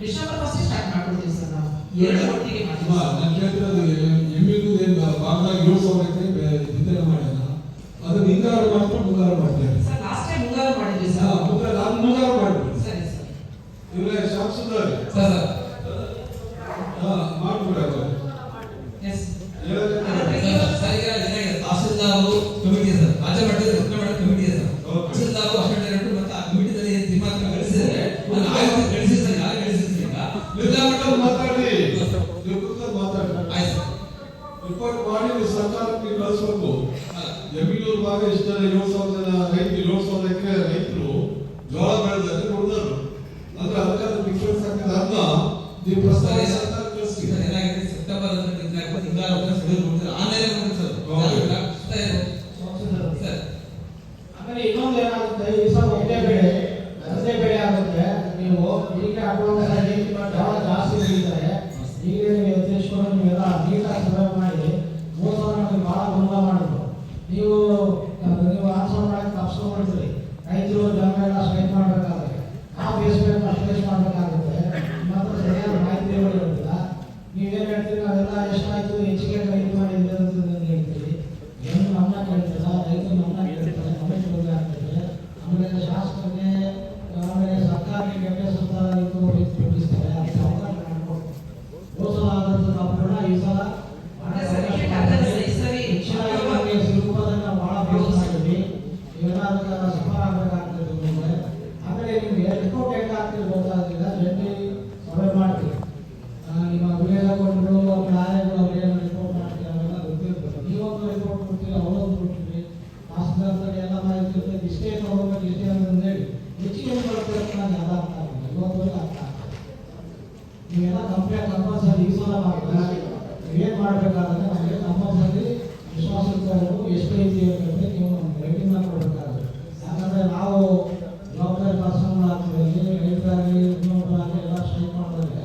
December first start ಮಾಡ್ಕೊಡ್ತೀವಿ sir ನಾವು. ಎರಡು ಒಟ್ಟಿಗೆ ಮಾಡ್ತೀವಿ. ನಾನು ಕೇಳ್ತಿರೋದು ಎಮ್ಮಿಗೂ ಭಾಗದಾಗ 7,000 ಎಕರೆ ವಿತರಣೆ ಮಾಡ್ಯಾನ. ಅದು ಹಿಂಗಾರು ಮಾತ್ರ ಮುಂಗಾರು ಮಾಡ್ತೇವೆ ಸರ್. ಲಾಸ್ಟ್ ಟೈಮ್ ಮುಂಗಾರು ಮಾಡಿದ್ವಿ ಸರ್. ನಾನು ಮುಂಗಾರು ಮಾಡ್ಬಿಡಿ. ಸರಿ ಸರ್. ಇವರೇ ಶಾಸಕರು ಸರ್ ಮಾಡ್ಬಿಡೋದು. ಎಸ್ ತಹಸೀಲ್ದಾರ್ ಕಮಿಟಿ ಸರ್, ರಾಜ್ಯ ಮಟ್ಟದ ಕಮಿಟಿ ಸರ್. ತಹಸೀಲ್ದಾರ್ ಅಷ್ಟೇ ಡೈರೆಕ್ಟರ್ ಮತ್ತೆ ಆ ಕಮಿಟಿದಲ್ಲಿ ತೀರ್ಮಾನ ಗಳಿಸಿದ್ರೆ ಆಯ್ತು ಗಳಿಸಿದ್ರೆ ಯಾರು ಗಳಿಸಿದ್ರೆ ಜಿಲ್ಲಾ ಮಟ್ಟ ಮಾತಾಡಿ ಆಯ್ತು ರಿಪೋರ್ಟ್ ಮಾಡಿ ಸರ್ಕಾರಕ್ಕೆ ಕಳಿಸಬೇಕು. ಜಮೀನೂರು ಭಾಗ ಎಷ್ಟು ಜನ 7,000 ಜನ ರೈತರು 7,000 ಎಕರೆ ರೈತರು ಜೋಳ ಬೆಳೆದ್ರೆ ಕೊಡ್ತಾರೆ. ಅಂದ್ರೆ ಅದಕ್ಕೆ ಡಿಫ್ರೆನ್ಸ್ ಆಗ್ತದೆ. ಅದನ್ನ ನೀವು ಪ್ರಸ್ತಾವ ಸರ್ಕಾರ ಕಳಿಸಿ. ಏನಾಗಿದೆ ಸೆಪ್ಟೆಂಬರ್ ಹಿಂಗಾರು ಶೆಡ್ಯೂಲ್ ಆನ್ಲೈನ್ ಸರ್. ಆಮೇಲೆ ಇನ್ನೊಂದು ಏನಾಗುತ್ತೆ, ಈ ಸಲ ಒಂದೇ ಬೆಳೆ ಆಗುತ್ತೆ. ನೀವು ಈಗ ಹಾಕುವಂತ ಜೋಳ ಜಾಸ್ತಿ ಬೆಳೀತಾರೆ. ಈಗ ನೀವು ಎತ್ತಿಸ್ಕೊಂಡು ನೀವೆಲ್ಲ ನೀಟಾಗಿ ಸರ್ವೆ ಮಾಡಿ 3,000 ನಮಗೆ ಭಾಳ ಗುಣ ಮಾಡಿದ್ರು. ನೀವು ಆನ್ಸರ್ ಮಾಡಕ್ಕೆ ತಪ್ಸ್ಕೊಂಡು ಮಾಡ್ತೀರಿ. ರೈತರು ಜನ ಎಲ್ಲ ಸ್ಟ್ರೈಕ್ ಮಾಡಬೇಕಾದ್ರೆ ನಾವು ಬೇಯಿಸ್ಬೇಕು, ಅಷ್ಟು ಮಾಡಬೇಕಾಗುತ್ತೆ. ಮಾತ್ರ ಸರಿಯಾದ ಮಾಹಿತಿ ಇರೋದಿಲ್ಲ. ನೀವೇನು ಹೇಳ್ತೀರಿ, ನಾವೆಲ್ಲ ಎಷ್ಟಾಯ್ತು ಹೆಚ್ಚಿಗೆ ಖರೀದಿ ಮಾಡಿದ್ರೆ ಅಂತ ಹೇಳ್ತೀರಿ. ಏನು ನಮ್ಮನ್ನ ಕೇಳ್ತಿಲ್ಲ, ರೈತರು ನಮ್ಮನ್ನ ಕೇಳ್ತಾರೆ, ನಮಗೆ ತೊಂದರೆ ಆಗ್ತದೆ. ಆಮೇಲೆ ಶಾಸಕರಿಗೆ ಆಮೇಲೆ ಸರ್ಕಾರಕ್ಕೆ ಕೆಟ್ಟ ಬಿಡಿಸ್ತಾರೆ. ಅದಕ್ಕೆ ಅವಕಾಶ ಮಾಡಿಕೊಡ್ತಾರೆ. ಹೋದ ಸಲ ಆದಂಥ ತಪ್ಪುಗಳನ್ನ ಈ ಸಲ ಸಿಲುಕೋದನ್ನ ಭಾಳ ಬೇಸ್ ಮಾಡಿದ್ವಿ. ಇವೆಲ್ಲ ಅದಕ್ಕೆ ಸಫರ್ ಆಗಬೇಕಾಗ್ತದೆ ನಿಮಗೆ. ಆಮೇಲೆ ನಿಮಗೆ ರಿಪೋರ್ಟ್ ಹೆಂಗೆ ಆಗ್ತದೆ ಗೊತ್ತಾಗಲಿಲ್ಲ. ಜಂಟಿ ಸರ್ವೆ ಮಾಡ್ತೀವಿ. ನಿಮ್ಮ ವಿಲೇಜ್ ಅಕೌಂಟ್ಗಳು ಆಯಗಳು ಅವ್ರೇನು ರಿಪೋರ್ಟ್ ಮಾಡ್ತೀವಿ ಅವೆಲ್ಲ ಗೊತ್ತಿರ್ತದೆ. ನೀವೊಂದು ರಿಪೋರ್ಟ್ ಕೊಡ್ತೀವಿ, ಅವರೊಂದು ಕೊಡ್ತೀವಿ. ತಹಸೀಲ್ದಾರ್ಗೆ ಎಲ್ಲ ಮಾಹಿತಿ ಇರ್ತದೆ. ಇಷ್ಟೇ ತಗೋಬೇಕು ಇಷ್ಟೇ ಅಂತ ಹೇಳಿ ಹೆಚ್ಚಿಗೆ ಬರುತ್ತೆ. ನಾನು ಎಲ್ಲ ಅರ್ಥ ಆಗಲ್ಲ, ಇವತ್ತುವರೆಗೆ ಅರ್ಥ ಆಗ್ತದೆ. ನೀವೆಲ್ಲ ಕಂಪಲ್ಸರಿ ಈ ಸಲ ಮಾಡಿದ್ರೆ ನೀವೇನು ಮಾಡಬೇಕಾದ್ರೆ ನಮಗೆ ಕಂಪಲ್ಸರಿ ವಿಶ್ವಾಸಗಳು ಎಷ್ಟು ಐತಿ ಅಂತಂದರೆ ನೀವು ರೇಟಿಂಗ್ನ ಕೊಡಬೇಕಾಗುತ್ತೆ. ಯಾಕಂದರೆ ನಾವು ಜವಾಬ್ದಾರಿ ಪರ್ಸನ್ಗಳಾಗ್ತೀವಿ, ರೈತರಾಗಿ ಇನ್ನೊಬ್ಬರಾಗಿ ಎಲ್ಲ ಸ್ಟ್ರೈಕ್ ಮಾಡಿದ್ರೆ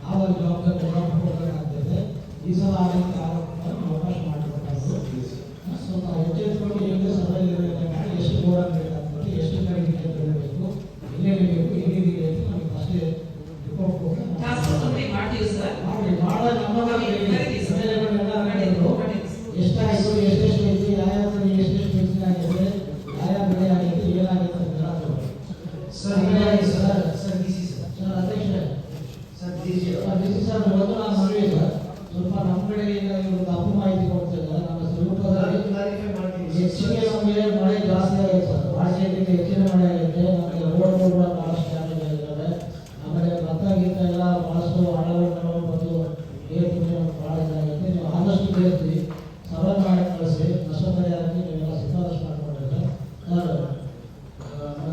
ನಾವು ಜವಾಬ್ದಾರಿ ಕೊಡಬೇಕಾಗ್ತದೆ. ಈ ಸಲ ಆಗಲಿಕ್ಕೆ ಅವಕಾಶ ಮಾಡಿಕೊಟ್ಟಾದ್ರು. ಸ್ವಲ್ಪ ಎಚ್ಚೆತ್ಕೊಂಡು ಹೇಗೆ ಸರ್ವೆ ಮಾಡಿ ಎಷ್ಟು ಗೋಡನ್ ಬೇಕಾಗ್ತದೆ, ಎಷ್ಟು ಕಡೆಗೆ ಬೆಳಿಬೇಕು, ಇಲ್ಲೇ ಬೇಕು, ಇಲ್ಲಿ ಬೇಕು, ನಮಗೆ ಅಷ್ಟೇ ರಿಪೋರ್ಟ್ ಕೊಟ್ಟು ಮಾಡ್ತೀವಿ ಸರ್. ಮಾಡಿ ನಮ್ಮ ಎಷ್ಟಾಯಿತು, ಎಷ್ಟೆಷ್ಟು ಐತಿ, ಯಾವ್ಯಾವ ಎಷ್ಟೆಷ್ಟು ಹೆಚ್ಚಿನ ಆಗಿದೆ, ಯಾವ್ಯಾವ ಬೆಳೆ ಆಗೈತಿ, ಏನಾಗೈತೆ ಅಂತ ಸರ್. ಸರ್ ಅಧ್ಯಕ್ಷರೇ, ಸರ್ ಮೊದಲು ನಾನು ಮನವಿ ಸರ್, ಸ್ವಲ್ಪ ನಮ್ಮ ಕಡೆಗೆ ಈಗ ಒಂದು ಅಪ್ಪು ಮಾಹಿತಿ ಕೊಡ್ತಿದ್ದಾರೆ. ನಮ್ಮ ಸ್ವರೂಪದಲ್ಲಿ ಹೆಚ್ಚಿಗೆ ನಮಗೆ ಮಳೆ ಜಾಸ್ತಿ ಆಗೈತೆ ಸರ್. ರಾಜ್ಯಕ್ಕೆ ಹೆಚ್ಚಿನ ಮಳೆ ಆಗೈತೆ. ನಮಗೆ ರೋಡ್ಗಳು ಕೂಡ ಭಾಳಷ್ಟು ಡ್ಯಾಮೇಜ್ ಆಗಿದ್ದಾವೆ. ಆಮೇಲೆ ಭತ್ತ ಗೀತ ಎಲ್ಲ ಭಾಳಷ್ಟು ಹಣವನ್ನು ಬಂದು ಏರ್ಪುಣ್ಯ ಭಾಳ ಇದಾಗೈತೆ. ನೀವು ಆದಷ್ಟು ಬೇಯಿಸಿ ಸರ್ವೆ ಮಾಡಿ ಕಳಿಸಿ. ನಷ್ಟ ಪರಿಹಾರಕ್ಕೆ ನೀವೆಲ್ಲ ಶಿಫಾರಸು ಮಾಡಿಕೊಂಡಿದ್ರೆ ಸರ್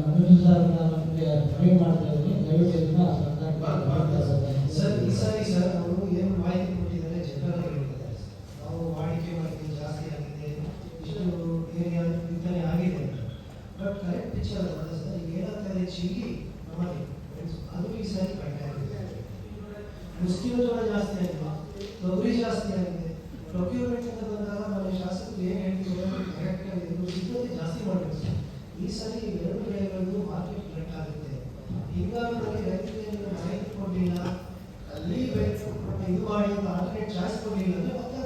ನಮಗೆ ಮನವಿ ಮಾಡ್ತಾ ಇದ್ದೀನಿ. ದಯವಿಟ್ಟು ಇದನ್ನ ಸರ್ ಈ ಸಾರಿ ಸರ್ ಅವರು ಏನು ಮಾಹಿತಿ ಕೊಟ್ಟಿದ್ದಾರೆ ಜನರಲ್ ಆಗಿರ್ತದೆ. ನಾವು ವಾಡಿಕೆ ಮಾಡಿದ್ವಿ, ಜಾಸ್ತಿ ಆಗಿದೆ, ಇಷ್ಟು ಏರಿಯಾ ವಿತರಣೆ ಆಗಿದೆ ಅಂತ. ಬಟ್ ಕರೆಕ್ಟ್ ಪಿಕ್ಚರ್ ಅಲ್ಲ ಸರ್. ಈಗ ಏನಾಗ್ತದೆ, ಚಿಲ್ಲಿ ನಮ್ಮಲ್ಲಿ ಅದು ಈ ಸಾರಿ ಕಡಿಮೆ ಆಗಿದೆ. ಮುಸ್ಕಿನ ಜೋಳ ಜಾಸ್ತಿ ಆಗಿದೆ, ತೊಗರಿ ಜಾಸ್ತಿ ಆಗಿದೆ. ಪ್ರೊಕ್ಯೂರ್ಮೆಂಟ್ ಅಂತ ಬಂದಾಗ ನಮ್ಮ ಶಾಸಕರು ಏನು ಹೇಳ್ತೀವಿ ಕರೆಕ್ಟಾಗಿ ಸಿದ್ಧತೆ ಜಾಸ್ತಿ ಮಾಡಬೇಕು ಸರ್. ಈ ಸಾರಿ ಎರಡು ಬೆಳೆಗಳು ಮಾರ್ಕೆಟ್ ಕರೆಕ್ಟ್ ಆಗುತ್ತೆ. ಹಿಂಗಾರಿನಲ್ಲಿ ರೈತರಿಗೆ ಮಾಹಿತಿ ಕೊಡಲಿಲ್ಲ, ಅಲ್ಲಿ ಇದು ಮಾಡಿ ಆಲ್ಟರ್ನೇಟ್ ಚಾಯ್ಸ್ ಕೊಡಲಿಲ್ಲ ಅಂದರೆ